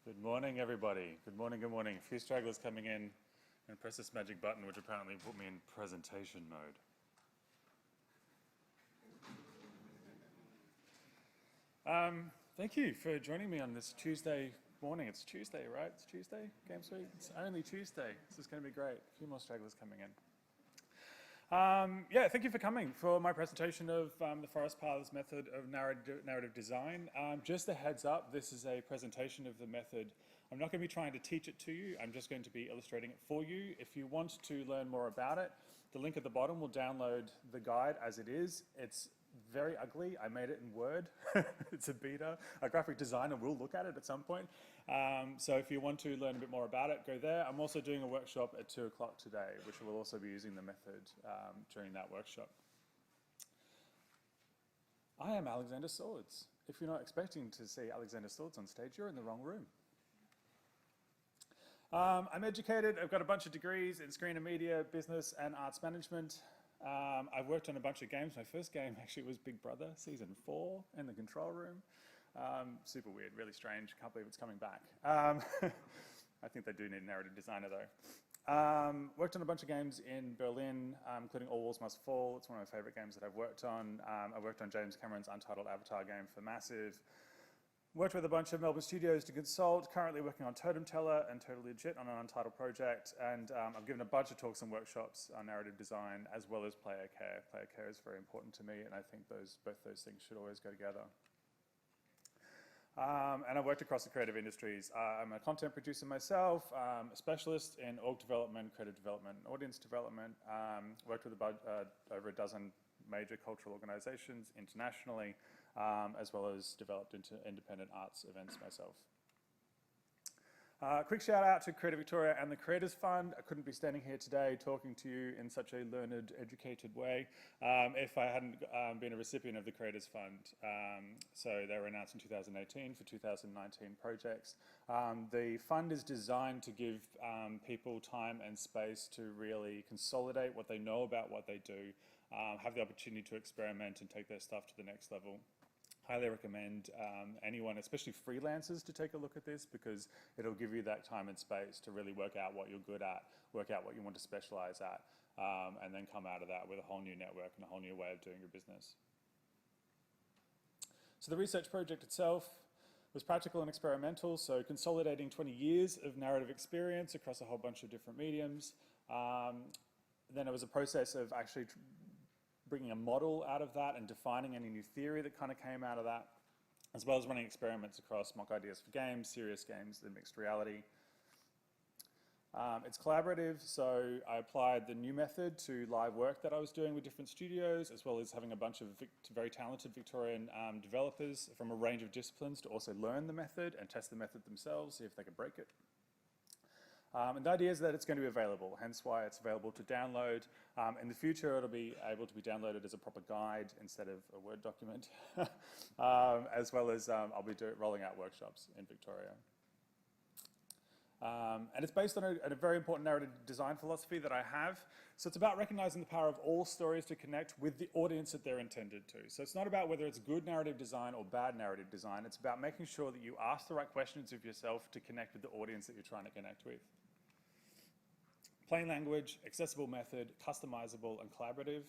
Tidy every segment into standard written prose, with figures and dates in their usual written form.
Good morning, everybody. Good morning, good morning. A few stragglers coming in and press this magic button, which apparently put me in presentation mode. Thank you for joining me on this Tuesday morning. It's Tuesday, right? It's Tuesday, Games Week? It's only Tuesday. This is going to be great. A few more stragglers coming in. Thank you for coming for my presentation of the Forest Paths method of narrative design. Just a heads up, this is a presentation of the method. I'm not going to be trying to teach it to you, I'm just going to be illustrating it for you. If you want to learn more about it, the link at the bottom will download the guide as it is. It's very ugly. I made it in Word. It's a beta. A graphic designer will look at it at some point. So if you want to learn a bit more about it, go there. I'm also doing a workshop at 2 o'clock today, which will also be using the method during that workshop. I am Alexander Swords. If you're not expecting to see Alexander Swords on stage, you're in the wrong room. I'm educated. I've got a bunch of degrees in screen and media, business, and arts management. I've worked on a bunch of games. My first game actually was Big Brother, Season 4, in the control room. Super weird, really strange. Can't believe it's coming back. I think they do need a narrative designer, though. Worked on a bunch of games in Berlin, including All Walls Must Fall. It's one of my favorite games that I've worked on. I worked on James Cameron's Untitled Avatar game for Massive. Worked with a bunch of Melbourne studios to consult, currently working on Totem Teller and Totally Legit on an Untitled project, and I've given a bunch of talks and workshops on narrative design as well as player care. Player care is very important to me, and I think both those things should always go together. And I've worked across the creative industries. I'm a content producer myself, a specialist in org development, creative development, and audience development. Worked with over a dozen major cultural organizations internationally, as well as developed into independent arts events myself. Quick shout out to Creative Victoria and the Creators Fund. I couldn't be standing here today talking to you in such a learned, educated way if I hadn't been a recipient of the Creators Fund. So they were announced in 2018 for 2019 projects. The fund is designed to give people time and space to really consolidate what they know about what they do, have the opportunity to experiment and take their stuff to the next level. Highly recommend anyone, especially freelancers, to take a look at this because it'll give you that time and space to really work out what you're good at, work out what you want to specialize at, and then come out of that with a whole new network and a whole new way of doing your business. So the research project itself was practical and experimental, so consolidating 20 years of narrative experience across a whole bunch of different mediums. Then it was a process of actually bringing a model out of that and defining any new theory that kind of came out of that, as well as running experiments across mock ideas for games, serious games, and mixed reality. It's collaborative, so I applied the new method to live work that I was doing with different studios, as well as having a bunch of very talented Victorian developers from a range of disciplines to also learn the method and test the method themselves, see if they could break it. And the idea is that it's going to be available, hence why it's available to download. In the future, it'll be able to be downloaded as a proper guide instead of a Word document, as well as I'll be rolling out workshops in Victoria. And it's based on a very important narrative design philosophy that I have. So it's about recognizing the power of all stories to connect with the audience that they're intended to. So it's not about whether it's good narrative design or bad narrative design. It's about making sure that you ask the right questions of yourself to connect with the audience that you're trying to connect with. Plain language, accessible method, customizable, and collaborative.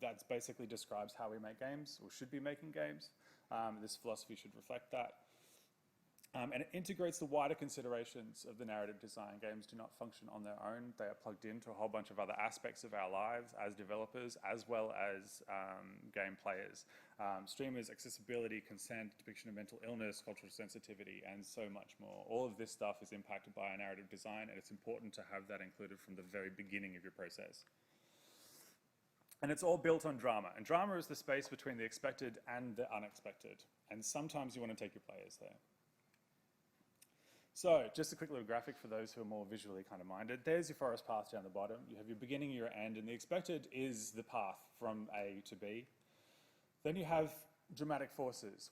That basically describes how we make games, or should be making games. This philosophy should reflect that. And it integrates the wider considerations of the narrative design. Games do not function on their own. They are plugged into a whole bunch of other aspects of our lives as developers, as well as game players. Streamers, accessibility, consent, depiction of mental illness, cultural sensitivity, and so much more. All of this stuff is impacted by our narrative design, and it's important to have that included from the very beginning of your process. And it's all built on drama. And drama is the space between the expected and the unexpected. And sometimes you want to take your players there. So, just a quick little graphic for those who are more visually kind of minded. There's your forest path down the bottom. You have your beginning, your end, and the expected is the path from A to B. Then you have dramatic forces,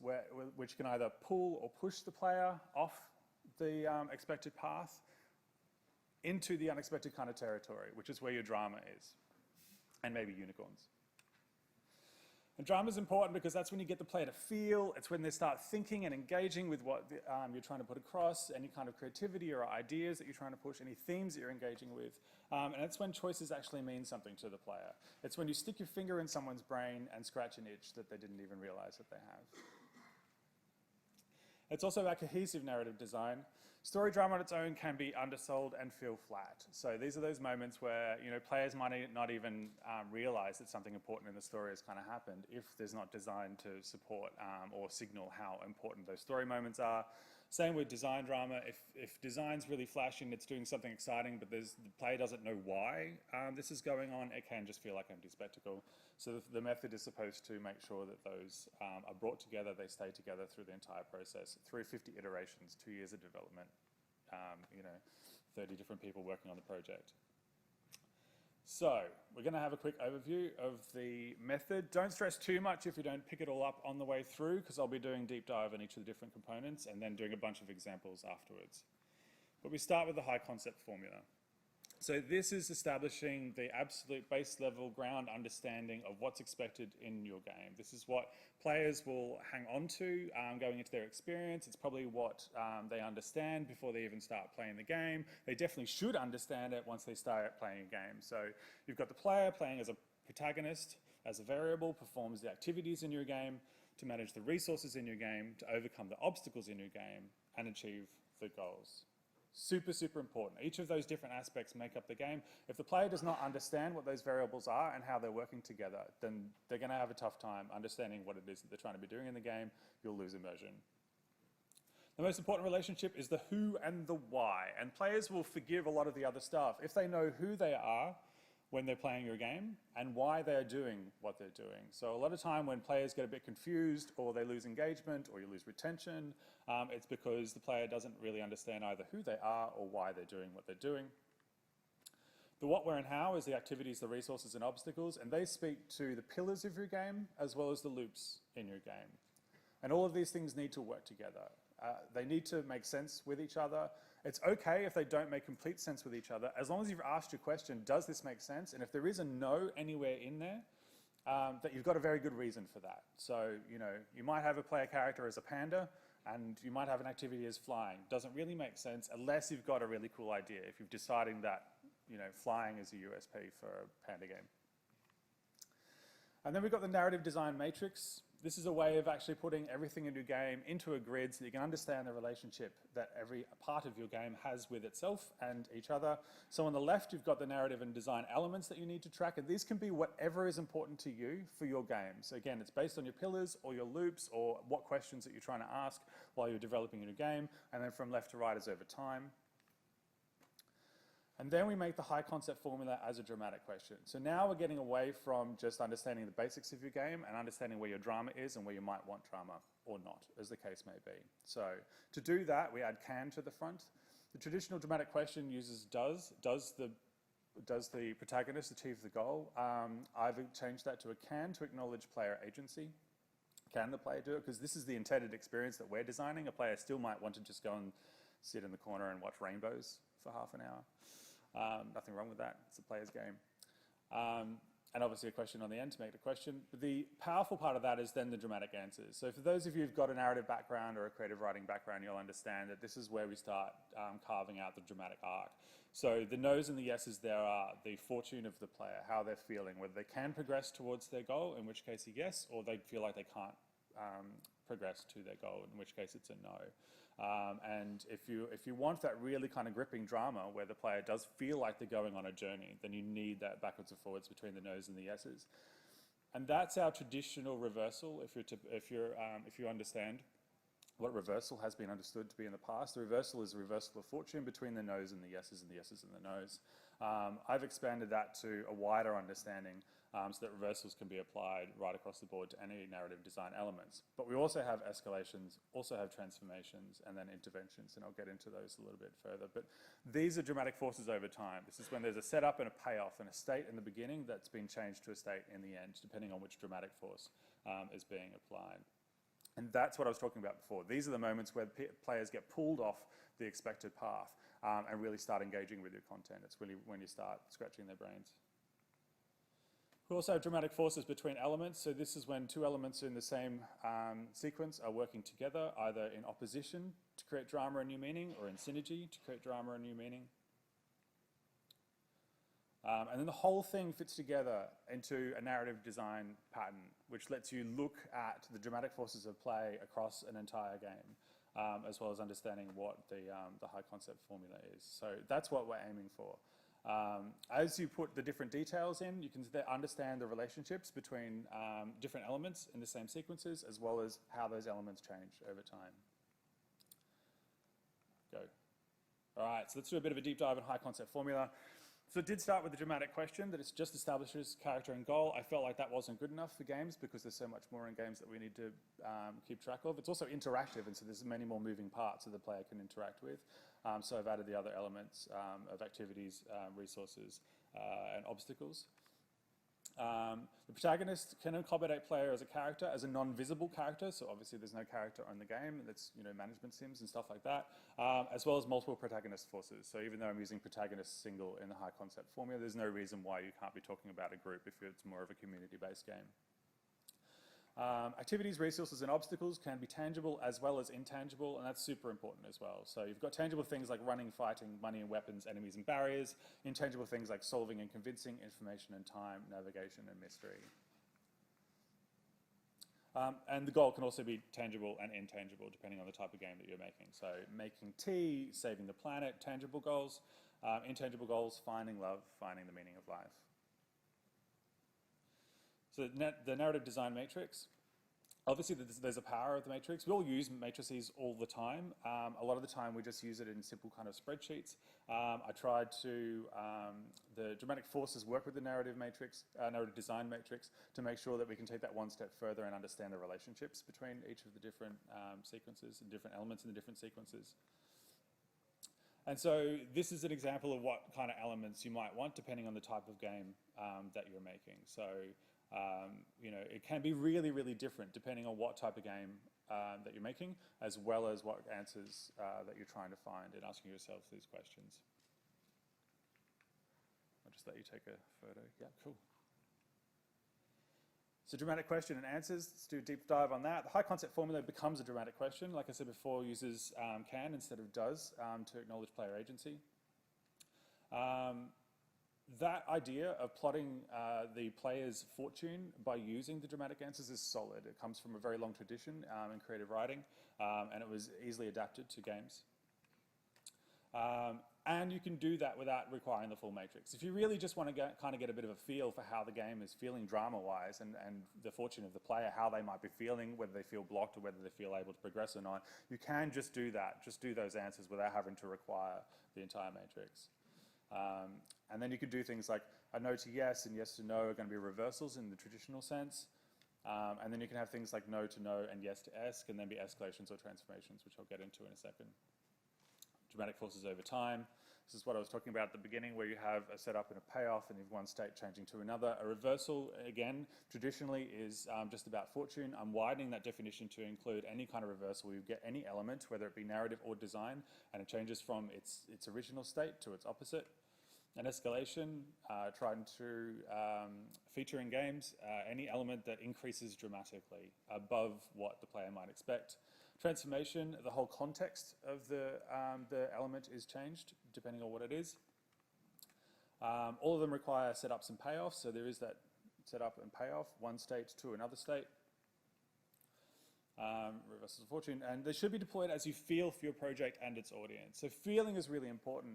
which can either pull or push the player off the expected path into the unexpected kind of territory, which is where your drama is, and maybe unicorns. And drama is important because that's when you get the player to feel, it's when they start thinking and engaging with what you're trying to put across, any kind of creativity or ideas that you're trying to push, any themes that you're engaging with. And it's when choices actually mean something to the player. It's when you stick your finger in someone's brain and scratch an itch that they didn't even realize that they have. It's also about cohesive narrative design. Story drama on its own can be undersold and feel flat. So these are those moments where players might not even realize that something important in the story has kind of happened if there's not design to support or signal how important those story moments are. Same with design drama. If design's really flashy and it's doing something exciting, but the player doesn't know why this is going on, it can just feel like empty spectacle. So the method is supposed to make sure that those are brought together, they stay together through the entire process, through 50 iterations, 2 years of development, 30 different people working on the project. So we're going to have a quick overview of the method. Don't stress too much if you don't pick it all up on the way through, because I'll be doing deep dive on each of the different components and then doing a bunch of examples afterwards. But we start with the high concept formula. So this is establishing the absolute base level ground understanding of what's expected in your game. This is what players will hang on to going into their experience. It's probably what they understand before they even start playing the game. They definitely should understand it once they start playing a game. So you've got the player playing as a protagonist, as a variable, performs the activities in your game, to manage the resources in your game, to overcome the obstacles in your game, and achieve the goals. Super, super important. Each of those different aspects make up the game. If the player does not understand what those variables are and how they're working together, then they're going to have a tough time understanding what it is that they're trying to be doing in the game. You'll lose immersion. The most important relationship is the who and the why, and players will forgive a lot of the other stuff if they know who they are when they're playing your game and why they're doing what they're doing. So a lot of time when players get a bit confused or they lose engagement or you lose retention, it's because the player doesn't really understand either who they are or why they're doing what they're doing. The what, where, and how is the activities, the resources, and obstacles, and they speak to the pillars of your game as well as the loops in your game. And all of these things need to work together. They need to make sense with each other. It's okay if they don't make complete sense with each other, as long as you've asked your question, does this make sense? And if there is a no anywhere in there, that you've got a very good reason for that. So, you might have a player character as a panda, and you might have an activity as flying. Doesn't really make sense unless you've got a really cool idea, if you've decided that, flying is a USP for a panda game. And then we've got the narrative design matrix. This is a way of actually putting everything in your game into a grid so you can understand the relationship that every part of your game has with itself and each other. So on the left, you've got the narrative and design elements that you need to track, and these can be whatever is important to you for your game. So again, it's based on your pillars or your loops or what questions that you're trying to ask while you're developing your game, and then from left to right is over time. And then we make the high concept formula as a dramatic question. So now we're getting away from just understanding the basics of your game and understanding where your drama is and where you might want drama or not, as the case may be. So to do that, we add can to the front. The traditional dramatic question uses does. Does the protagonist achieve the goal? I've changed that to a can to acknowledge player agency. Can the player do it? Because this is the intended experience that we're designing. A player still might want to just go and sit in the corner and watch rainbows for half an hour. Nothing wrong with that. It's a player's game. And obviously a question on the end to make the question. But the powerful part of that is then the dramatic answers. So for those of you who've got a narrative background or a creative writing background, you'll understand that this is where we start carving out the dramatic arc. So the no's and the yeses there are the fortune of the player, how they're feeling, whether they can progress towards their goal, in which case a yes, or they feel like they can't progress to their goal, in which case it's a no. And if you want that really kind of gripping drama where the player does feel like they're going on a journey, then you need that backwards and forwards between the no's and the yeses. And that's our traditional reversal. If you understand what reversal has been understood to be in the past, the reversal is a reversal of fortune between the no's and the yeses and the yeses and the no's. I've expanded that to a wider understanding so that reversals can be applied right across the board to any narrative design elements. But we also have escalations, also have transformations, and then interventions, and I'll get into those a little bit further. But these are dramatic forces over time. This is when there's a setup and a payoff and a state in the beginning that's been changed to a state in the end, depending on which dramatic force is being applied. And that's what I was talking about before. These are the moments where players get pulled off the expected path and really start engaging with your content. It's really when you start scratching their brains. We also have dramatic forces between elements. So this is when two elements in the same sequence are working together, either in opposition to create drama and new meaning, or in synergy to create drama and new meaning. And then the whole thing fits together into a narrative design pattern, which lets you look at the dramatic forces of play across an entire game, as well as understanding what the high concept formula is. So that's what we're aiming for. As you put the different details in, you can understand the relationships between different elements in the same sequences, as well as how those elements change over time. Go. All right, so let's do a bit of a deep dive in high concept formula. So it did start with the dramatic question that it just establishes character and goal. I felt like that wasn't good enough for games because there's so much more in games that we need to keep track of. It's also interactive, and so there's many more moving parts that the player can interact with. So I've added the other elements of activities, resources, and obstacles. The protagonist can accommodate player as a character, as a non-visible character, so obviously there's no character on the game, that's, you know, management sims and stuff like that, as well as multiple protagonist forces. So even though I'm using protagonist single in the high concept formula, there's no reason why you can't be talking about a group if it's more of a community-based game. Activities, resources, and obstacles can be tangible as well as intangible, and that's super important as well. So you've got tangible things like running, fighting, money and weapons, enemies and barriers, intangible things like solving and convincing, information and time, navigation and mystery. And the goal can also be tangible and intangible depending on the type of game that you're making. So making tea, saving the planet, tangible goals, intangible goals, finding love, finding the meaning of life. So the narrative design matrix, obviously there's a power of the matrix. We all use matrices all the time. A lot of the time we just use it in simple kind of spreadsheets. I tried to, the dramatic forces work with the narrative matrix, narrative design matrix, to make sure that we can take that one step further and understand the relationships between each of the different sequences and different elements in the different sequences. And so this is an example of what kind of elements you might want depending on the type of game that you're making. So you know, it can be really, really different depending on what type of game that you're making, as well as what answers that you're trying to find in asking yourself these questions. I'll just let you take a photo. Yeah, cool. So dramatic question and answers, let's do a deep dive on that. The high concept formula becomes a dramatic question. Like I said before, uses can instead of does to acknowledge player agency. That idea of plotting the player's fortune by using the dramatic answers is solid. It comes from a very long tradition in creative writing, and it was easily adapted to games. And you can do that without requiring the full matrix. If you really just want to kind of get a bit of a feel for how the game is feeling drama-wise and the fortune of the player, how they might be feeling, whether they feel blocked or whether they feel able to progress or not, you can just do that, just do those answers without having to require the entire matrix. And then you could do things like a no to yes and yes to no are going to be reversals in the traditional sense. And then you can have things like no to no and yes to esc, and then be escalations or transformations, which I'll get into in a second. Dramatic forces over time. This is what I was talking about at the beginning, where you have a setup and a payoff, and you have one state changing to another. A reversal, again, traditionally is just about fortune. I'm widening that definition to include any kind of reversal where you get any element, whether it be narrative or design, and it changes from its original state to its opposite. An escalation, tried to feature in games, any element that increases dramatically above what the player might expect. Transformation, the whole context of the element is changed depending on what it is. All of them require setups and payoffs, so there is that setup and payoff, one state to another state. Reversals of fortune, and they should be deployed as you feel for your project and its audience. So feeling is really important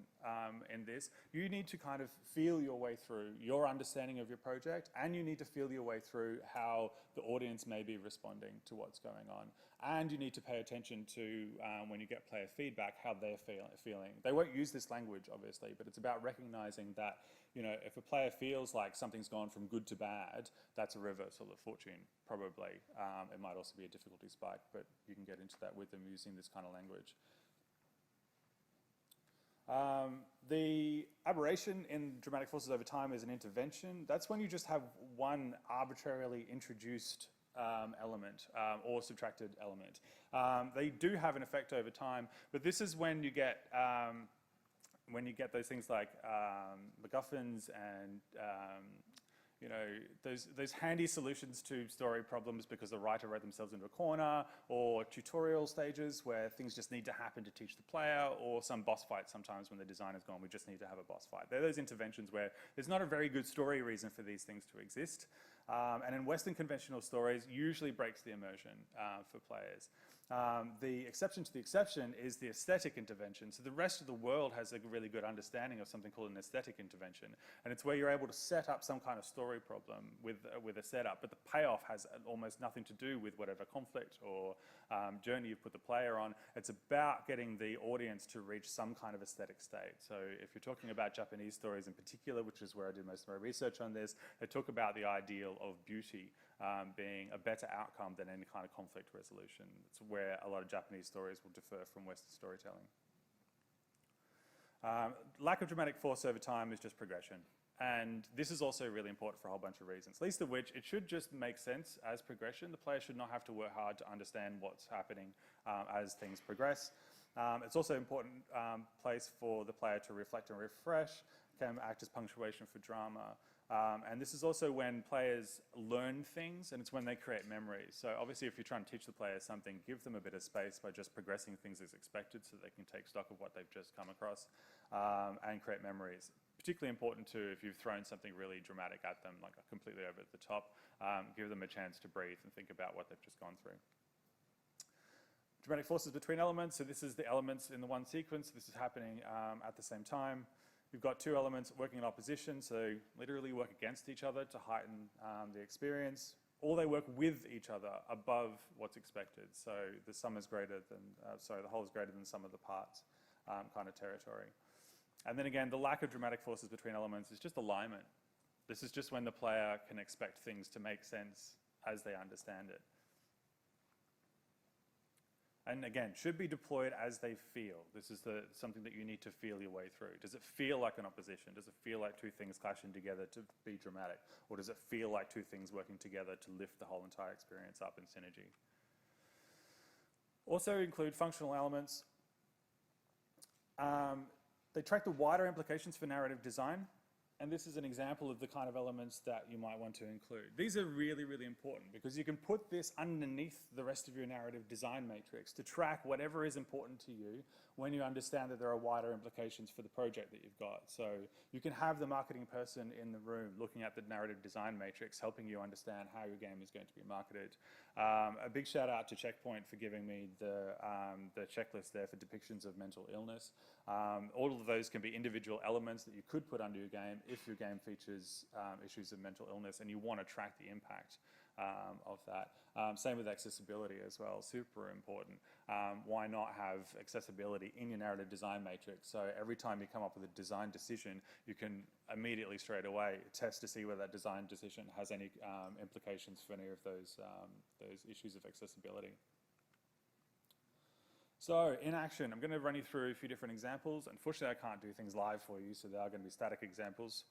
in this. You need to kind of feel your way through your understanding of your project, and you need to feel your way through how the audience may be responding to what's going on. And you need to pay attention to, when you get player feedback, how they're feeling. They won't use this language, obviously, but it's about recognizing that, you know, if a player feels like something's gone from good to bad, that's a reversal of fortune, probably. It might also be a difficulty spike, but you can get into that with them using this kind of language. The aberration in dramatic forces over time is an intervention. That's when you just have one arbitrarily introduced element or subtracted element. They do have an effect over time, but this is when you get those things like MacGuffins and those handy solutions to story problems because the writer wrote themselves into a corner, or tutorial stages where things just need to happen to teach the player, or some boss fight sometimes when the designer's gone, we just need to have a boss fight. They're those interventions where there's not a very good story reason for these things to exist. And in Western conventional stories, usually breaks the immersion for players. The exception to the exception is the aesthetic intervention. So the rest of the world has a really good understanding of something called an aesthetic intervention. And it's where you're able to set up some kind of story problem with a setup, but the payoff has almost nothing to do with whatever conflict or journey you've put the player on. It's about getting the audience to reach some kind of aesthetic state. So if you're talking about Japanese stories in particular, which is where I did most of my research on this, they talk about the ideal of beauty being a better outcome than any kind of conflict resolution. It's where a lot of Japanese stories will differ from Western storytelling. Lack of dramatic force over time is just progression. And this is also really important for a whole bunch of reasons, least of which it should just make sense as progression. The player should not have to work hard to understand what's happening as things progress. It's also an important place for the player to reflect and refresh, can act as punctuation for drama. And this is also when players learn things, and it's when they create memories. So obviously if you're trying to teach the player something, give them a bit of space by just progressing things as expected so they can take stock of what they've just come across and create memories. Particularly important too if you've thrown something really dramatic at them, like completely over the top, give them a chance to breathe and think about what they've just gone through. Dramatic forces between elements, so this is the elements in the one sequence. This is happening at the same time. You've got two elements working in opposition, so literally work against each other to heighten the experience, or they work with each other above what's expected. So the sum is greater than, the whole is greater than the sum of the parts kind of territory. And then again, the lack of dramatic forces between elements is just alignment. This is just when the player can expect things to make sense as they understand it. And again, should be deployed as they feel. This is something that you need to feel your way through. Does it feel like an opposition? Does it feel like two things clashing together to be dramatic? Or does it feel like two things working together to lift the whole entire experience up in synergy? Also include functional elements. They track the wider implications for narrative design. And this is an example of the kind of elements that you might want to include. These are really, really important because you can put this underneath the rest of your narrative design matrix to track whatever is important to you when you understand that there are wider implications for the project that you've got. So you can have the marketing person in the room looking at the narrative design matrix, helping you understand how your game is going to be marketed. A big shout out to Checkpoint for giving me the checklist there for depictions of mental illness. All of those can be individual elements that you could put under your game if your game features issues of mental illness and you want to track the impact of that. Same with accessibility as well, super important. Why not have accessibility in your narrative design matrix? So every time you come up with a design decision, you can immediately straight away test to see whether that design decision has any implications for any of those issues of accessibility. So in action, I'm going to run you through a few different examples. Unfortunately, I can't do things live for you, so they are going to be static examples.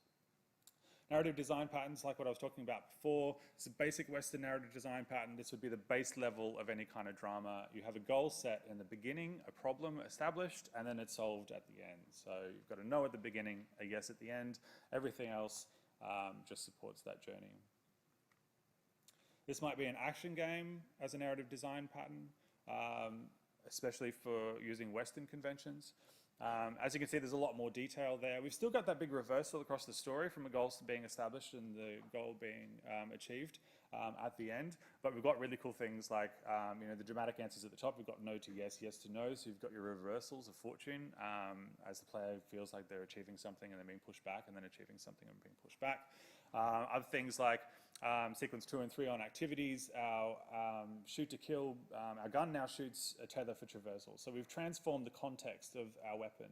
Narrative design patterns, like what I was talking about before, it's a basic Western narrative design pattern. This would be the base level of any kind of drama. You have a goal set in the beginning, a problem established, and then it's solved at the end. So you've got a no at the beginning, a yes at the end. Everything else just supports that journey. This might be an action game as a narrative design pattern, especially for using Western conventions. As you can see, there's a lot more detail there. We've still got that big reversal across the story from a goal being established and the goal being achieved at the end. But we've got really cool things like the dramatic answers at the top. We've got no to yes, yes to no. So you've got your reversals of fortune as the player feels like they're achieving something and then being pushed back, and then achieving something and being pushed back. Other things like sequence 2 and 3 on activities, our shoot to kill, our gun now shoots a tether for traversal. So we've transformed the context of our weapon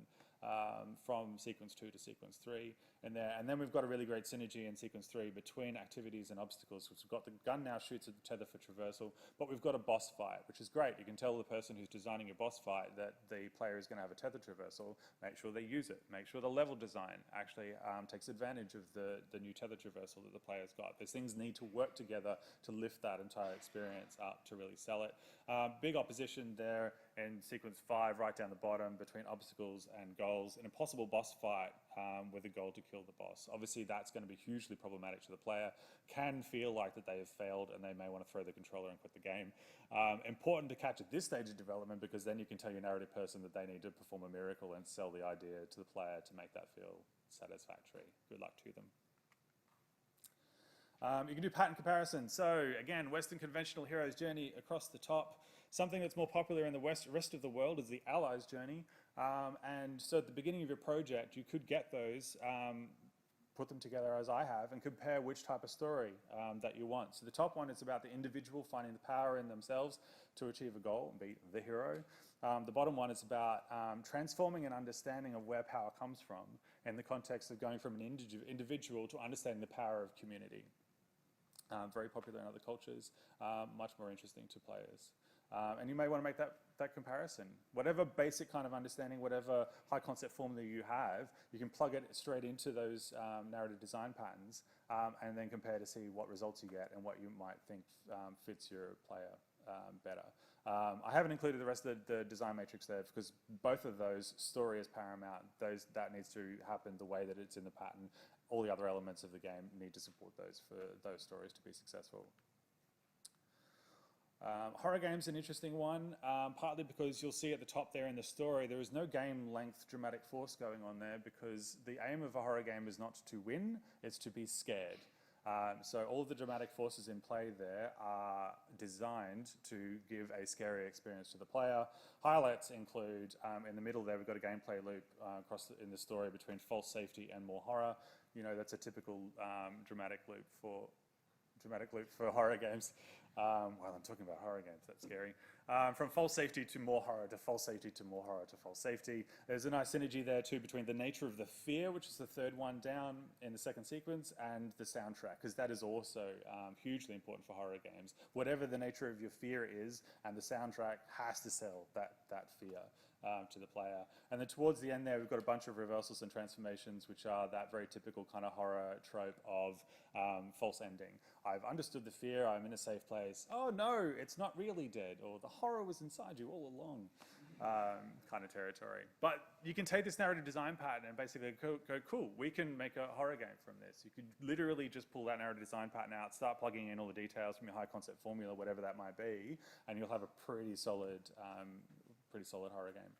from sequence 2 to sequence 3 in there. And then we've got a really great synergy in sequence 3 between activities and obstacles. So we've got the gun now shoots a tether for traversal, but we've got a boss fight, which is great. You can tell the person who's designing your boss fight that the player is going to have a tether traversal. Make sure they use it. Make sure the level design actually takes advantage of the new tether traversal that the player's got. Those things need to work together to lift that entire experience up to really sell it. Big opposition there in sequence 5, right down the bottom, between obstacles and goals. An impossible boss fight with a goal to kill kill the boss. Obviously, that's going to be hugely problematic to the player, can feel like that they have failed and they may want to throw the controller and quit the game. Important to catch at this stage of development, because then you can tell your narrative person that they need to perform a miracle and sell the idea to the player to make that feel satisfactory. Good luck to them. You can do pattern comparison. So again, Western conventional hero's journey across the top. Something that's more popular in the rest of the world is the Allies journey. And so at the beginning of your project, you could get those, put them together as I have, and compare which type of story that you want. So the top one is about the individual finding the power in themselves to achieve a goal and be the hero. The bottom one is about transforming an understanding of where power comes from in the context of going from an individual to understanding the power of community. Very popular in other cultures, much more interesting to players. And you may want to make that comparison. Whatever basic kind of understanding, whatever high concept formula you have, you can plug it straight into those narrative design patterns and then compare to see what results you get and what you might think fits your player better. I haven't included the rest of the design matrix there because both of those, story is paramount. That needs to happen the way that it's in the pattern. All the other elements of the game need to support those for those stories to be successful. Horror game's an interesting one, partly because you'll see at the top there in the story, there is no game length dramatic force going on there because the aim of a horror game is not to win, it's to be scared. So all of the dramatic forces in play there are designed to give a scary experience to the player. Highlights include, in the middle there, we've got a gameplay loop in the story between false safety and more horror. You know, that's a typical dramatic loop for horror games. Well, I'm talking about horror games, that's scary. From false safety to more horror to false safety to more horror to false safety. There's a nice synergy there too between the nature of the fear, which is the third one down in the second sequence, and the soundtrack, because that is also hugely important for horror games. Whatever the nature of your fear is, and the soundtrack has to sell that fear to the player. And then towards the end there, we've got a bunch of reversals and transformations, which are that very typical kind of horror trope of false ending. I've understood the fear, I'm in a safe place. Oh no, it's not really dead, or the horror was inside you all along, kind of territory. But you can take this narrative design pattern and basically go, cool, we can make a horror game from this. You could literally just pull that narrative design pattern out, start plugging in all the details from your high concept formula, whatever that might be, and you'll have a pretty solid horror game.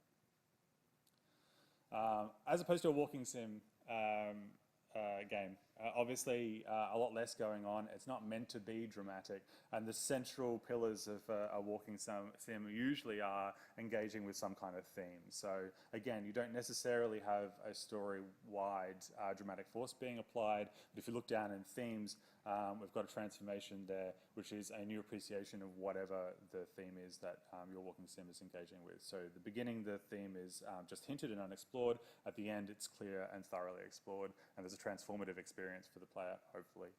As opposed to a walking sim game, obviously a lot less going on. It's not meant to be dramatic, and the central pillars of a walking sim usually are engaging with some kind of theme. So again, you don't necessarily have a story-wide dramatic force being applied, but if you look down in themes, we've got a transformation there, which is a new appreciation of whatever the theme is that your walking sim is engaging with. So at the beginning, the theme is just hinted and unexplored. At the end, it's clear and thoroughly explored, and there's a transformative experience for the player, hopefully,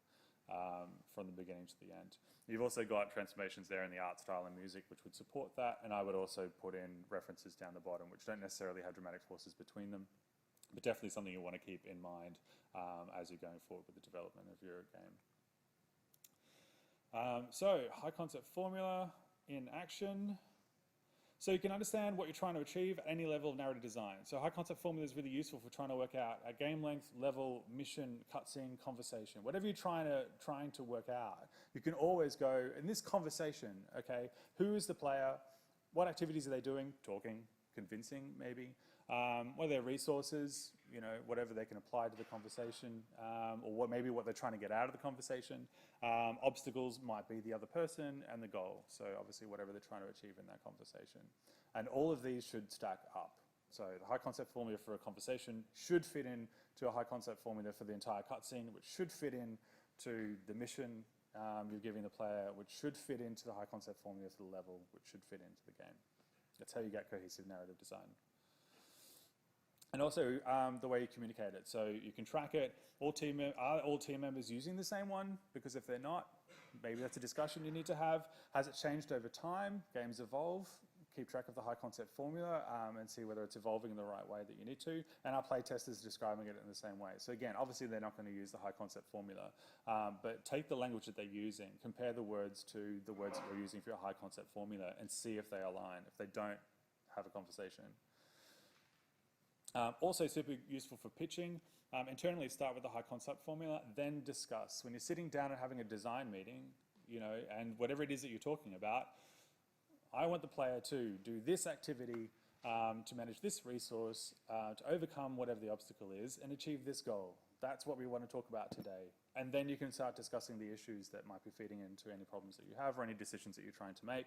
from the beginning to the end. You've also got transformations there in the art style and music, which would support that, and I would also put in references down the bottom, which don't necessarily have dramatic forces between them, but definitely something you want to keep in mind as you're going forward with the development of your game. So, high concept formula in action. So you can understand what you're trying to achieve at any level of narrative design. So high concept formula is really useful for trying to work out a game length, level, mission, cutscene, conversation. Whatever you're trying to work out, you can always go, in this conversation, okay, who is the player? What activities are they doing? Talking, convincing, maybe. What are their resources? You know, whatever they can apply to the conversation, or maybe what they're trying to get out of the conversation. Obstacles might be the other person and the goal. So obviously whatever they're trying to achieve in that conversation. And all of these should stack up. So the high concept formula for a conversation should fit in to a high concept formula for the entire cutscene, which should fit in to the mission you're giving the player, which should fit into the high concept formula for the level, which should fit into the game. That's how you get cohesive narrative design. And also the way you communicate it. So you can track it. Are all team members using the same one? Because if they're not, maybe that's a discussion you need to have. Has it changed over time? Games evolve. Keep track of the high concept formula and see whether it's evolving in the right way that you need to. And our playtesters describing it in the same way. So again, obviously they're not going to use the high concept formula, but take the language that they're using, compare the words to the words that you're using for your high concept formula and see if they align. If they don't, have a conversation. Also super useful for pitching. Internally, start with the high concept formula, then discuss. When you're sitting down and having a design meeting, you know, and whatever it is that you're talking about, I want the player to do this activity to manage this resource, to overcome whatever the obstacle is, and achieve this goal. That's what we want to talk about today. And then you can start discussing the issues that might be feeding into any problems that you have or any decisions that you're trying to make.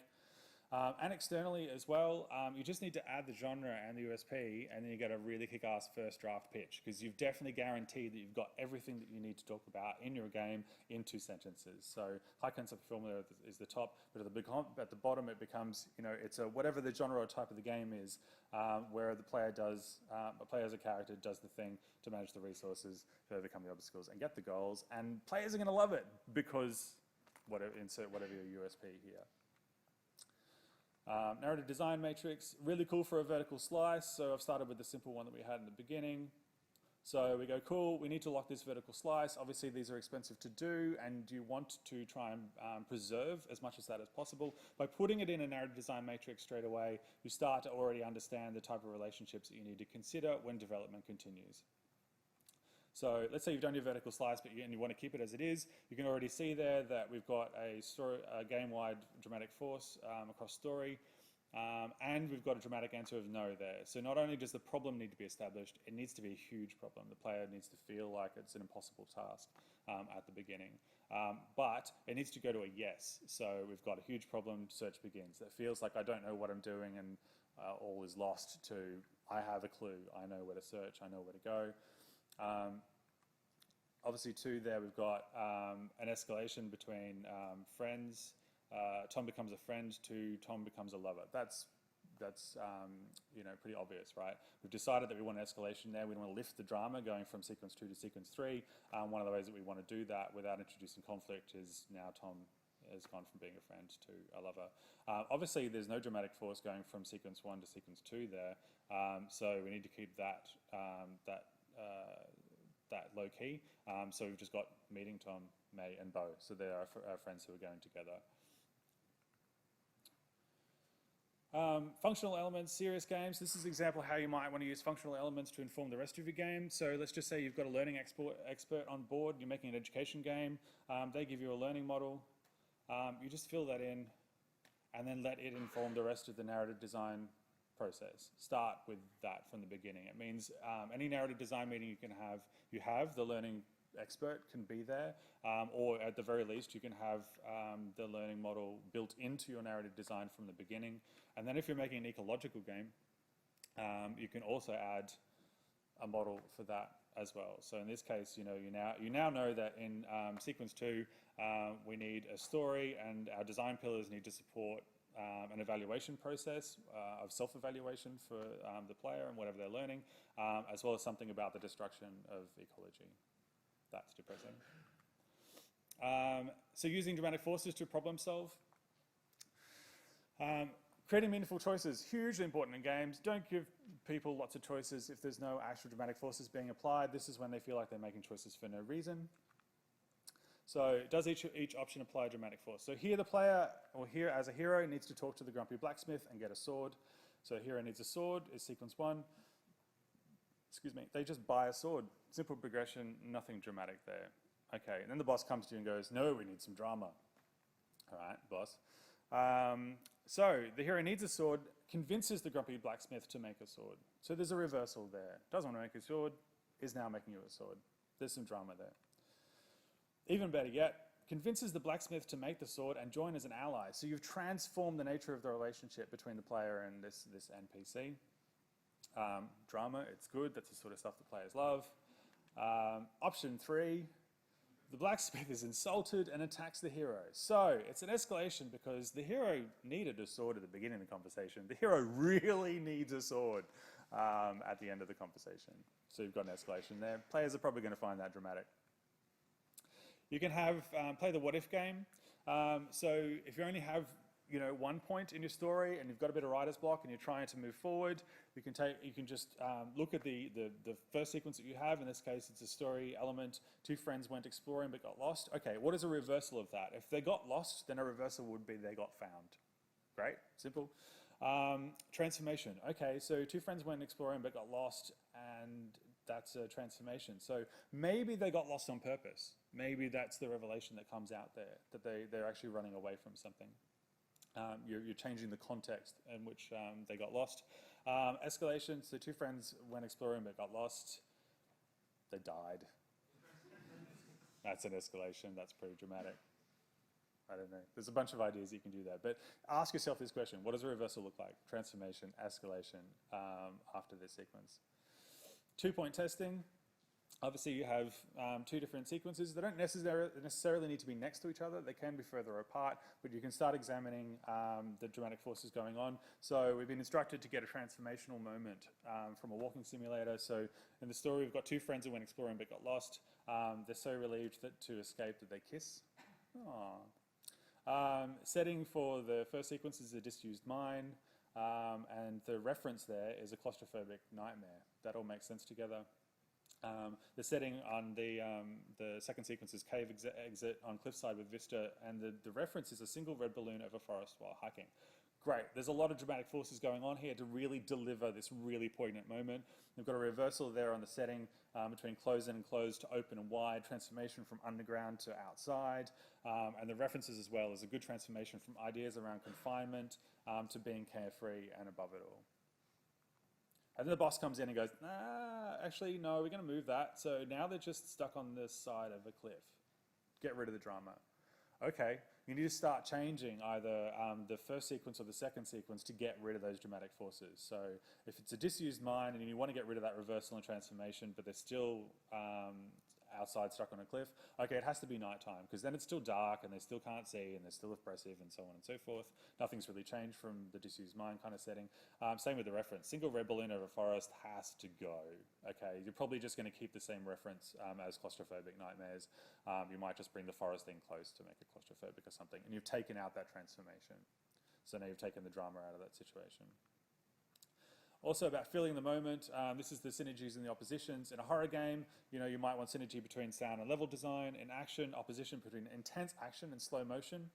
And externally as well, you just need to add the genre and the USP, and then you get a really kick-ass first draft pitch, because you've definitely guaranteed that you've got everything that you need to talk about in your game in 2 sentences. So high concept formula is the top, but at the bottom it becomes, you know, it's a whatever the genre or type of the game is, where the player as a character does the thing to manage the resources, to overcome the obstacles, and get the goals. And players are going to love it because insert whatever your USP here. Narrative design matrix, really cool for a vertical slice. So I've started with the simple one that we had in the beginning. So we go, cool, we need to lock this vertical slice. Obviously these are expensive to do, and you want to try and preserve as much of that as possible. By putting it in a narrative design matrix straight away, you start to already understand the type of relationships that you need to consider when development continues. So let's say you've done your vertical slice, but you want to keep it as it is. You can already see there that we've got a game-wide dramatic force across story, and we've got a dramatic answer of no there. So not only does the problem need to be established, it needs to be a huge problem. The player needs to feel like it's an impossible task at the beginning. But it needs to go to a yes. So we've got a huge problem, search begins. That feels like I don't know what I'm doing and all is lost, to I have a clue, I know where to search, I know where to go. Obviously too there we've got an escalation between friends. Tom becomes a friend to Tom becomes a lover. That's you know, pretty obvious, right? We've decided that we want an escalation there. We want to lift the drama going from sequence 2 to sequence 3. One of the ways that we want to do that without introducing conflict is now Tom has gone from being a friend to a lover. Obviously there's no dramatic force going from sequence 1 to sequence 2 there, so we need to keep that low key. So we've just got meeting Tom, May, and Bo. So they are our friends who are going together. Functional elements, serious games. This is an example of how you might want to use functional elements to inform the rest of your game. So let's just say you've got a learning expert on board. You're making an education game. They give you a learning model. You just fill that in and then let it inform the rest of the narrative design process. Start with that from the beginning. It means any narrative design meeting you have the learning expert can be there, or at the very least you can have the learning model built into your narrative design from the beginning. And then if you're making an ecological game, you can also add a model for that as well. So in this case, you now know that in sequence 2 we need a story, and our design pillars need to support an evaluation process of self-evaluation for the player and whatever they're learning, as well as something about the destruction of ecology. That's depressing. So using dramatic forces to problem solve. Creating meaningful choices, hugely important in games. Don't give people lots of choices if there's no actual dramatic forces being applied. This is when they feel like they're making choices for no reason. So does each option apply a dramatic force? So here the player, or here as a hero, needs to talk to the grumpy blacksmith and get a sword. So hero needs a sword is sequence 1. Excuse me, they just buy a sword. Simple progression, nothing dramatic there. Okay, and then the boss comes to you and goes, no, we need some drama. All right, boss. So the hero needs a sword, convinces the grumpy blacksmith to make a sword. So there's a reversal there. Doesn't want to make a sword, is now making you a sword. There's some drama there. Even better yet, convinces the blacksmith to make the sword and join as an ally. So you've transformed the nature of the relationship between the player and this NPC. Drama, it's good. That's the sort of stuff that players love. Option 3, the blacksmith is insulted and attacks the hero. So it's an escalation because the hero needed a sword at the beginning of the conversation. The hero really needs a sword at the end of the conversation. So you've got an escalation there. Players are probably going to find that dramatic. You can play the what if game. So if you only have one point in your story and you've got a bit of writer's block and you're trying to move forward, you can just look at the first sequence that you have. In this case, it's a story element. 2 friends went exploring but got lost. Okay, what is a reversal of that? If they got lost, then a reversal would be they got found. Great, simple. Transformation. Okay, so two friends went exploring but got lost, and that's a transformation. So maybe they got lost on purpose. Maybe that's the revelation that comes out there, that they're actually running away from something. You're changing the context in which they got lost. Escalation, so two friends went exploring but got lost. They died. That's an escalation. That's pretty dramatic. I don't know. There's a bunch of ideas you can do there. But ask yourself this question. What does a reversal look like? Transformation, escalation after this sequence. 2-point testing. Obviously, you have two different sequences. They don't necessarily need to be next to each other. They can be further apart, but you can start examining the dramatic forces going on. So we've been instructed to get a transformational moment from a walking simulator. So in the story, we've got two friends who went exploring but got lost. They're so relieved to escape that they kiss. Aww. Setting for the first sequence is a disused mine, and the reference there is a claustrophobic nightmare. That all makes sense together. The setting on the second sequence is cave exit on cliffside with vista, and the reference is a single red balloon over forest while hiking. Great, there's a lot of dramatic forces going on here to really deliver this really poignant moment. We've got a reversal there on the setting between closed and enclosed to open and wide, transformation from underground to outside, and the references as well is a good transformation from ideas around confinement to being carefree and above it all. And then the boss comes in and goes, actually, no, we're going to move that. So now they're just stuck on this side of a cliff. Get rid of the drama. Okay, you need to start changing either the first sequence or the second sequence to get rid of those dramatic forces. So if it's a disused mine and you want to get rid of that reversal and transformation, but they're still outside stuck on a cliff, okay, it has to be nighttime, because then it's still dark and they still can't see and they're still oppressive and so on and so forth. Nothing's really changed from the disused mine kind of setting. Same with the reference. Single red balloon over forest has to go. Okay, you're probably just going to keep the same reference as claustrophobic nightmares. You might just bring the forest thing close to make it claustrophobic or something, and you've taken out that transformation. So now you've taken the drama out of that situation. Also about feeling the moment, this is the synergies and the oppositions. In a horror game, you might want synergy between sound and level design. In action, opposition between intense action and slow motion.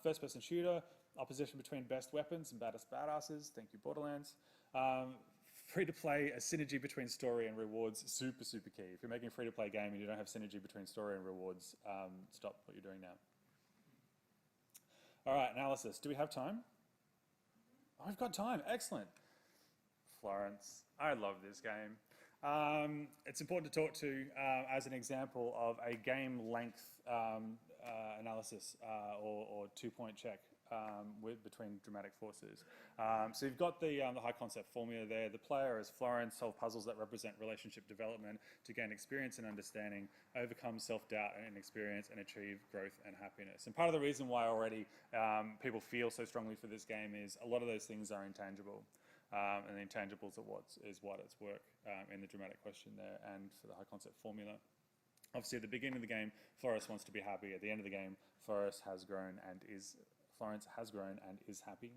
First-person shooter, opposition between best weapons and baddest badasses. Thank you, Borderlands. Free-to-play, a synergy between story and rewards, super, super key. If you're making a free-to-play game and you don't have synergy between story and rewards, stop what you're doing now. All right, analysis. Do we have time? Oh, I've got time. Excellent. Florence. I love this game. It's important to talk to as an example of a game length analysis or 2-point check between dramatic forces. So you've got the high concept formula there. The player as Florence solve puzzles that represent relationship development to gain experience and understanding, overcome self-doubt and inexperience, and achieve growth and happiness. And part of the reason why already people feel so strongly for this game is a lot of those things are intangible. And the intangibles are what its work in the dramatic question there and for the high concept formula. Obviously, at the beginning of the game, Florence wants to be happy. At the end of the game, Florence has grown and is happy.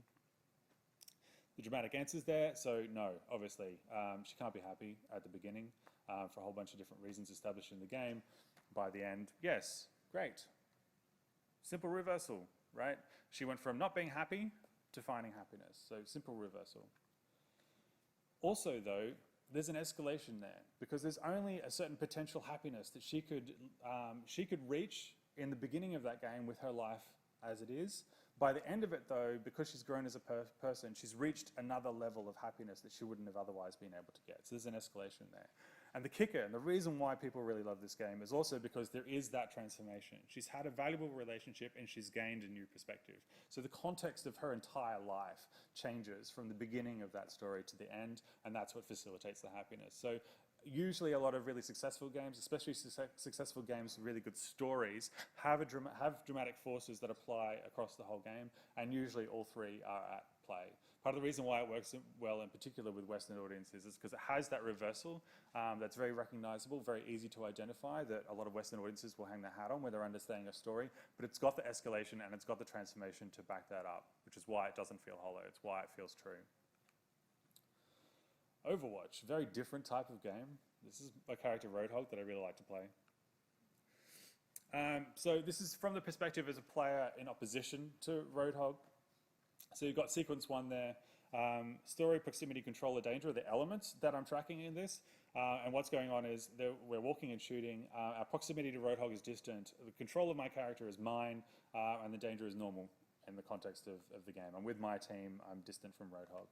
The dramatic answer's there, so no, obviously, she can't be happy at the beginning for a whole bunch of different reasons established in the game. By the end, yes, great. Simple reversal, right? She went from not being happy to finding happiness, so simple reversal. Also, though, there's an escalation there because there's only a certain potential happiness that she could reach in the beginning of that game with her life as it is. By the end of it, though, because she's grown as a person, she's reached another level of happiness that she wouldn't have otherwise been able to get. So there's an escalation there. And the kicker, and the reason why people really love this game is also because there is that transformation. She's had a valuable relationship and she's gained a new perspective. So the context of her entire life changes from the beginning of that story to the end, and that's what facilitates the happiness. So usually a lot of really successful games, especially successful games with really good stories, have dramatic forces that apply across the whole game, and usually all three are at play. Part of the reason why it works well, in particular with Western audiences, is because it has that reversal that's very recognizable, very easy to identify, that a lot of Western audiences will hang their hat on when they're understanding a story, but it's got the escalation and it's got the transformation to back that up, which is why it doesn't feel hollow. It's why it feels true. Overwatch, very different type of game. This is my character Roadhog that I really like to play. So this is from the perspective as a player in opposition to Roadhog. So you've got sequence 1 there. Story, proximity, controller, danger are the elements that I'm tracking in this. And what's going on is we're walking and shooting. Our proximity to Roadhog is distant. The control of my character is mine, and the danger is normal in the context of the game. I'm with my team. I'm distant from Roadhog.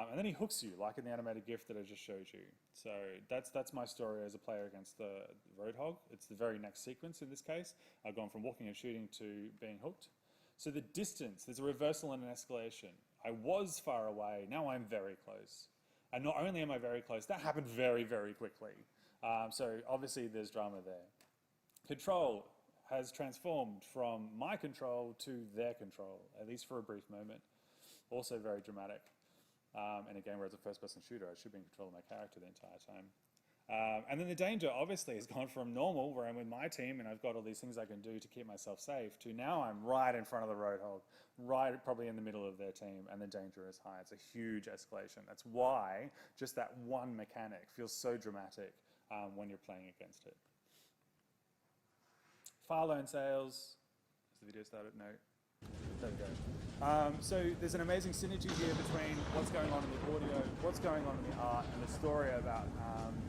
And then he hooks you, like in the animated GIF that I just showed you. So that's my story as a player against the Roadhog. It's the very next sequence in this case. I've gone from walking and shooting to being hooked. So the distance, there's a reversal and an escalation. I was far away, now I'm very close. And not only am I very close, that happened very, very quickly. So obviously there's drama there. Control has transformed from my control to their control, at least for a brief moment. Also very dramatic. In a game where it's a first-person shooter, I should be in control of my character the entire time. And then the danger, obviously, has gone from normal, where I'm with my team and I've got all these things I can do to keep myself safe, to now I'm right in front of the Roadhog, right probably in the middle of their team, and the danger is high. It's a huge escalation. That's why just that one mechanic feels so dramatic when you're playing against it. File loan sales. Has the video started? No. There we go. So there's an amazing synergy here between what's going on in the audio, what's going on in the art, and the story about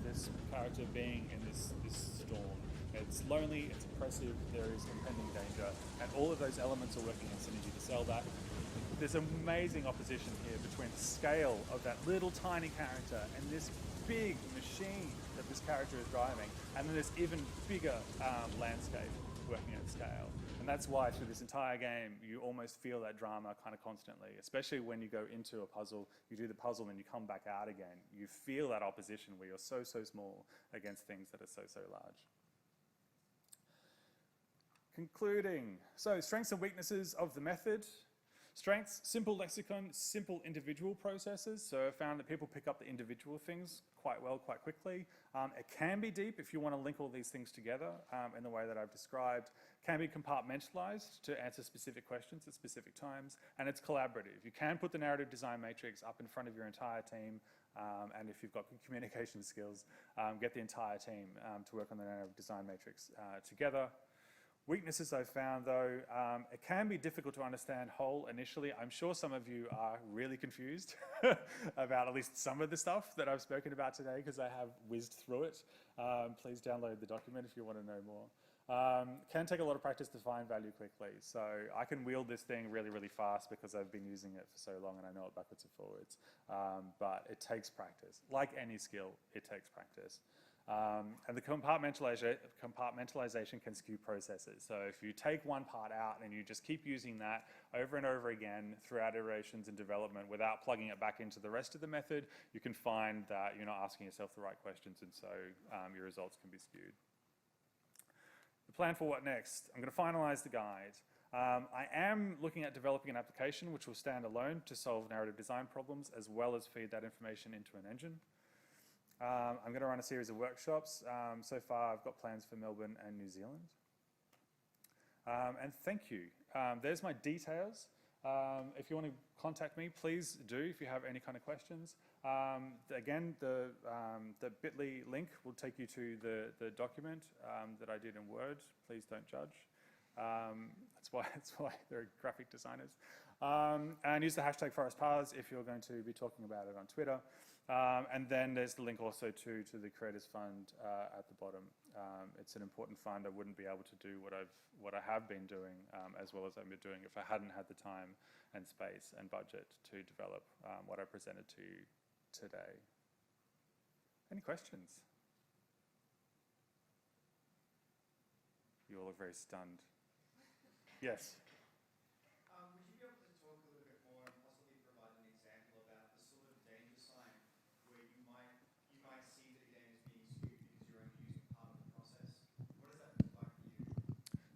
this character being in this storm. It's lonely, it's oppressive, there is impending danger, and all of those elements are working in synergy to sell that. There's amazing opposition here between the scale of that little tiny character and this big machine that this character is driving, and then this even bigger landscape working at scale. And that's why through this entire game, you almost feel that drama kind of constantly, especially when you go into a puzzle, you do the puzzle and you come back out again. You feel that opposition where you're so, so small against things that are so, so large. Concluding. So strengths and weaknesses of the method. Strengths, simple lexicon, simple individual processes. So I found that people pick up the individual things quite well, quite quickly. It can be deep if you want to link all these things together in the way that I've described. Can be compartmentalized to answer specific questions at specific times. And it's collaborative. You can put the narrative design matrix up in front of your entire team. And if you've got good communication skills, get the entire team to work on the narrative design matrix together. Weaknesses I've found though, it can be difficult to understand whole initially. I'm sure some of you are really confused about at least some of the stuff that I've spoken about today because I have whizzed through it. Please download the document if you want to know more. Can take a lot of practice to find value quickly. So I can wield this thing really, really fast because I've been using it for so long and I know it backwards and forwards. But it takes practice. Like any skill, it takes practice. And the compartmentalization can skew processes. So if you take one part out and you just keep using that over and over again throughout iterations and development without plugging it back into the rest of the method, you can find that you're not asking yourself the right questions, and so your results can be skewed. The plan for what next? I'm going to finalize the guide. I am looking at developing an application which will stand alone to solve narrative design problems as well as feed that information into an engine. I'm going to run a series of workshops. So far, I've got plans for Melbourne and New Zealand. And thank you. There's my details. If you want to contact me, please do if you have any kind of questions. Again, the bit.ly link will take you to the document that I did in Word. Please don't judge. That's why they're graphic designers. And use the hashtag ForestPaths if you're going to be talking about it on Twitter. And then there's the link also to the Creators Fund at the bottom. It's an important fund. I wouldn't be able to do what I have been doing as well as I've been doing if I hadn't had the time and space and budget to develop what I presented to you today. Any questions? You all look very stunned. Yes? Would you be able to talk a little bit more and possibly provide an example about the sort of danger sign where you might see that the game is being skewed because you're only using part of the process? What does that look like for you?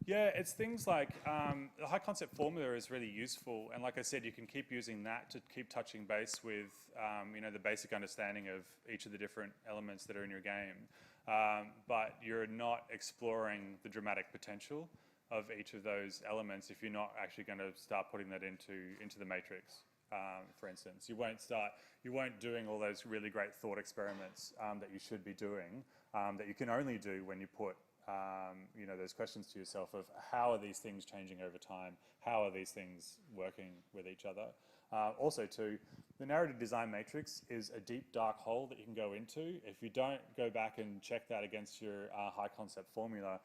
Yeah, it's things like the high concept formula is really useful, and like I said, you can keep using that to keep touching base with the basic understanding of each of the different elements that are in your game, but you're not exploring the dramatic potential of each of those elements if you're not actually going to start putting that into the matrix. For instance, you won't doing all those really great thought experiments that you should be doing that you can only do when you put you know, those questions to yourself of how are these things changing over time? How are these things working with each other? Also too, the narrative design matrix is a deep dark hole that you can go into. If you don't go back and check that against your high concept formula,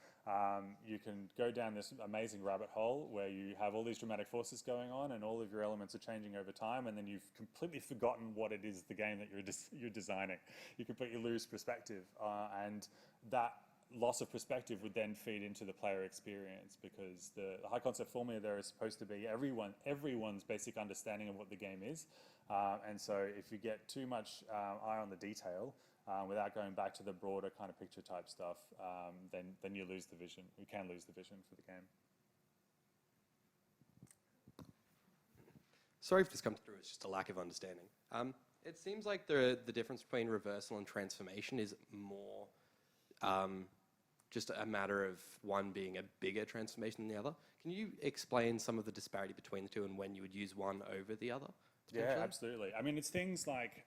you can go down this amazing rabbit hole where you have all these dramatic forces going on and all of your elements are changing over time, and then you've completely forgotten what it is the game that you're designing. You completely lose perspective, and that loss of perspective would then feed into the player experience, because the high concept formula there is supposed to be everyone's basic understanding of what the game is, and so if you get too much eye on the detail without going back to the broader kind of picture type stuff, then you lose the vision. You can lose the vision for the game. Sorry if this comes through, it's just a lack of understanding. It seems like the difference between reversal and transformation is more just a matter of one being a bigger transformation than the other. Can you explain some of the disparity between the two and when you would use one over the other? Yeah, absolutely. I mean, it's things like,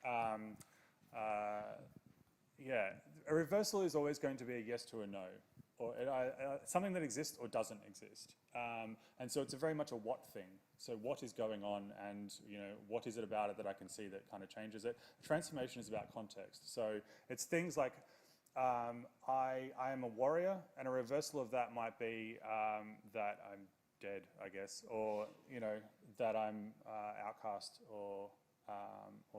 yeah, a reversal is always going to be a yes to a no, or something that exists or doesn't exist. And so it's very much a what thing. So what is going on, and you know, what is it about it that I can see that kind of changes it? Transformation is about context. So it's things like, I am a warrior, and a reversal of that might be that I'm dead, I guess, or you know, that I'm outcast, or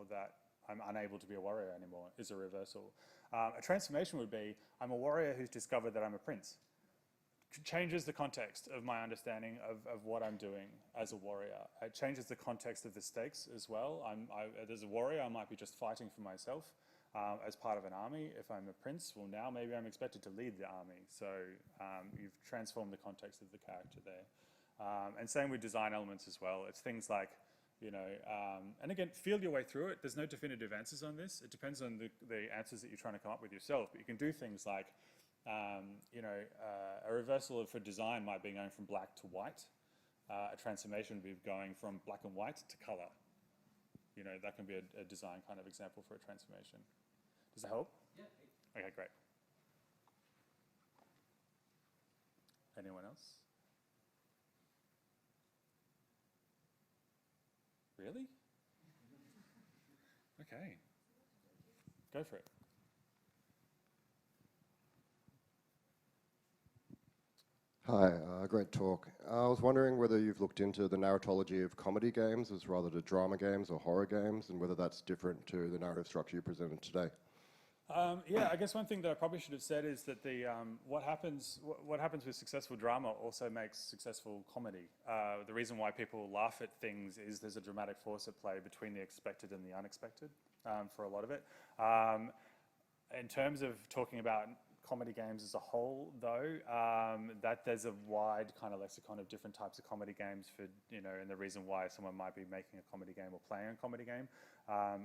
that I'm unable to be a warrior anymore is a reversal. A transformation would be, I'm a warrior who's discovered that I'm a prince. Changes the context of my understanding of what I'm doing as a warrior. It changes the context of the stakes as well. As a warrior, I might be just fighting for myself as part of an army. If I'm a prince, well, now maybe I'm expected to lead the army. So you've transformed the context of the character there. And same with design elements as well. It's things like, you know, and again, feel your way through it. There's no definitive answers on this. It depends on the answers that you're trying to come up with yourself. But you can do things like, you know, a reversal for design might be going from black to white. A transformation would be going from black and white to color. You know, that can be a design kind of example for a transformation. Does that help? Yeah. Okay, great. Anyone else? Really? Okay. Go for it. Hi, great talk. I was wondering whether you've looked into the narratology of comedy games as rather to drama games or horror games, and whether that's different to the narrative structure you presented today. Yeah, I guess one thing that I probably should have said is that the what happens with successful drama also makes successful comedy. The reason why people laugh at things is there's a dramatic force at play between the expected and the unexpected for a lot of it. In terms of talking about comedy games as a whole, though, that there's a wide kind of lexicon of different types of comedy games for, you know, and the reason why someone might be making a comedy game or playing a comedy game.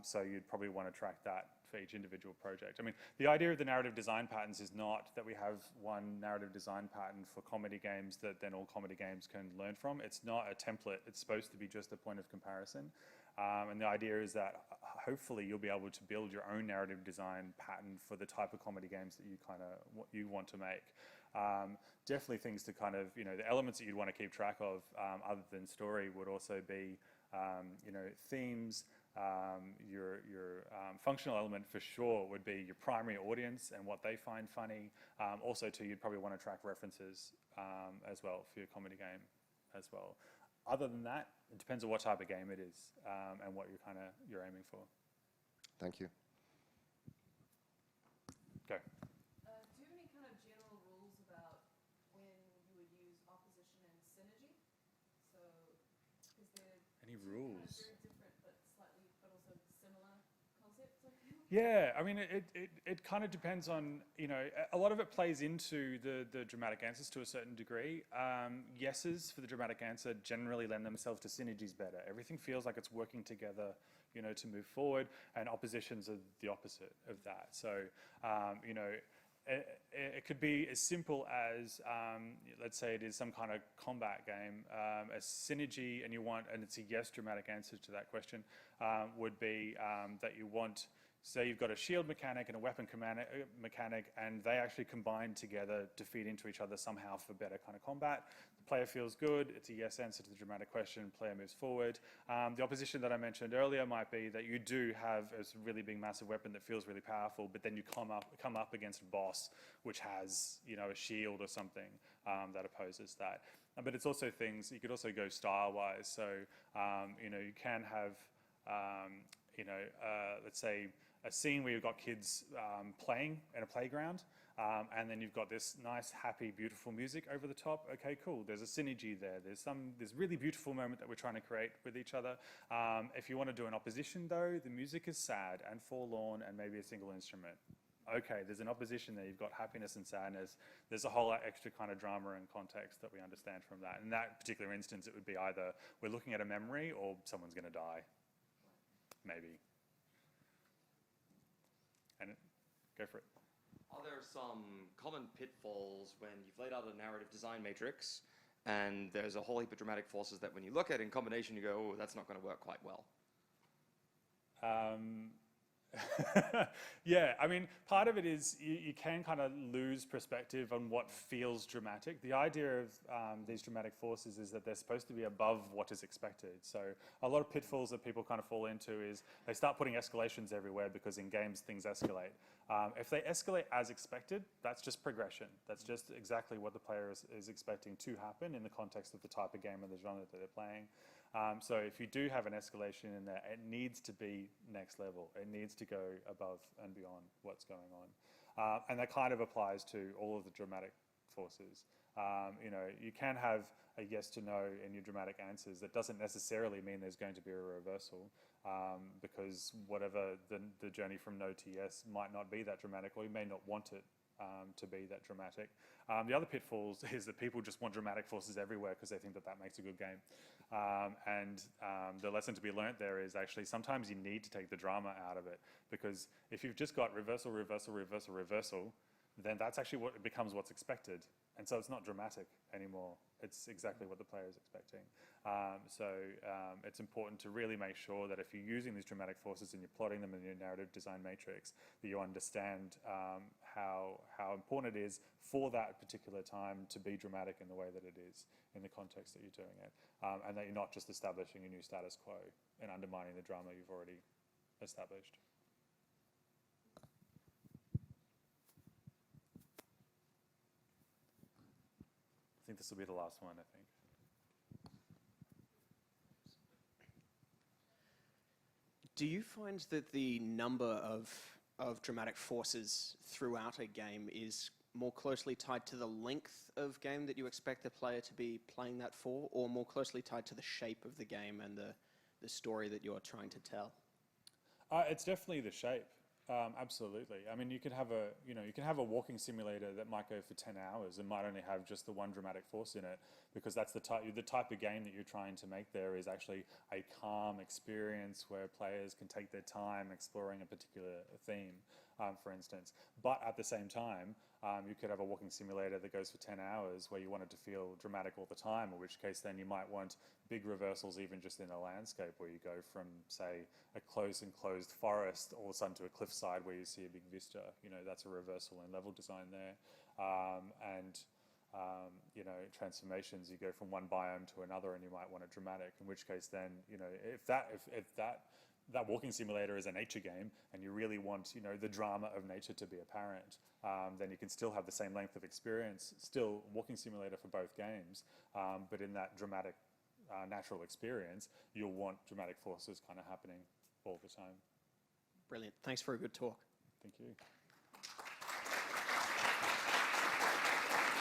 So you'd probably want to track that for each individual project. I mean, the idea of the narrative design patterns is not that we have one narrative design pattern for comedy games that then all comedy games can learn from. It's not a template. It's supposed to be just a point of comparison. And the idea is that hopefully you'll be able to build your own narrative design pattern for the type of comedy games that you want to make. Definitely things to kind of, you know, the elements that you'd want to keep track of other than story would also be, you know, themes. Your functional element for sure would be your primary audience and what they find funny. Also too, you'd probably want to track references as well for your comedy game as well. Other than that, it depends on what type of game it is and what you're aiming for. Thank you. Go. Do you have any kind of general rules about when you would use opposition and synergy? So, because they're Any kind of rules? very different but also similar concepts, I feel. Yeah, I mean, it kind of depends on, you know, a lot of it plays into the dramatic answers to a certain degree. Yeses for the dramatic answer generally lend themselves to synergies better. Everything feels like it's working together, you know, to move forward, and oppositions are the opposite of that. So, you know, it could be as simple as, let's say it is some kind of combat game, a synergy, and it's a yes dramatic answer to that question, would be that you want So you've got a shield mechanic and a weapon mechanic, and they actually combine together to feed into each other somehow for better kind of combat. The player feels good, it's a yes answer to the dramatic question, player moves forward. The opposition that I mentioned earlier might be that you do have a really big massive weapon that feels really powerful, but then you come up against a boss which has, you know, a shield or something that opposes that. But it's also things, you could also go style-wise. So, you know, you can have, you know, let's say, a scene where you've got kids playing in a playground, and then you've got this nice, happy, beautiful music over the top. Okay, cool. There's a synergy there. There's really beautiful moment that we're trying to create with each other. If you want to do an opposition, though, the music is sad and forlorn and maybe a single instrument. Okay, there's an opposition there. You've got happiness and sadness. There's a whole extra kind of drama and context that we understand from that. In that particular instance, it would be either we're looking at a memory or someone's going to die. Maybe. And go for it. Are there some common pitfalls when you've laid out a narrative design matrix and there's a whole heap of dramatic forces that when you look at it in combination you go, oh, that's not going to work quite well? Yeah, I mean, part of it is you can kind of lose perspective on what feels dramatic. The idea of these dramatic forces is that they're supposed to be above what is expected. So a lot of pitfalls that people kind of fall into is they start putting escalations everywhere because in games things escalate. If they escalate as expected, that's just progression. That's just exactly what the player is expecting to happen in the context of the type of game and the genre that they're playing. So if you do have an escalation in there, it needs to be next level. It needs to go above and beyond what's going on. And that kind of applies to all of the dramatic forces. You know, you can have a yes to no in your dramatic answers. That doesn't necessarily mean there's going to be a reversal, because whatever the journey from no to yes might not be that dramatic, or you may not want it to be that dramatic. The other pitfalls is that people just want dramatic forces everywhere because they think that that makes a good game. And the lesson to be learnt there is actually sometimes you need to take the drama out of it, because if you've just got reversal, reversal, reversal, reversal, then that's actually what becomes what's expected. And so it's not dramatic anymore. It's exactly what the player is expecting. So it's important to really make sure that if you're using these dramatic forces and you're plotting them in your narrative design matrix, that you understand how important it is for that particular time to be dramatic in the way that it is in the context that you're doing it. And that you're not just establishing a new status quo and undermining the drama you've already established. I think this will be the last one, I think. Do you find that the number of dramatic forces throughout a game is more closely tied to the length of game that you expect the player to be playing that for, or more closely tied to the shape of the game and the story that you're trying to tell? It's definitely the shape. Absolutely. I mean, you can have a walking simulator that might go for 10 hours and might only have just the one dramatic force in it, because that's the type of game that you're trying to make there is actually a calm experience where players can take their time exploring a particular theme, for instance. But at the same time, you could have a walking simulator that goes for 10 hours where you want it to feel dramatic all the time, in which case then you might want big reversals even just in a landscape where you go from, say, a closed forest all of a sudden to a cliffside where you see a big vista. You know, that's a reversal in level design there. You know, transformations, you go from one biome to another and you might want it dramatic, in which case then, you know, if that walking simulator is a nature game and you really want, you know, the drama of nature to be apparent, then you can still have the same length of experience, still walking simulator for both games, but in that dramatic natural experience, you'll want dramatic forces kind of happening all the time. Brilliant. Thanks for a good talk. Thank you.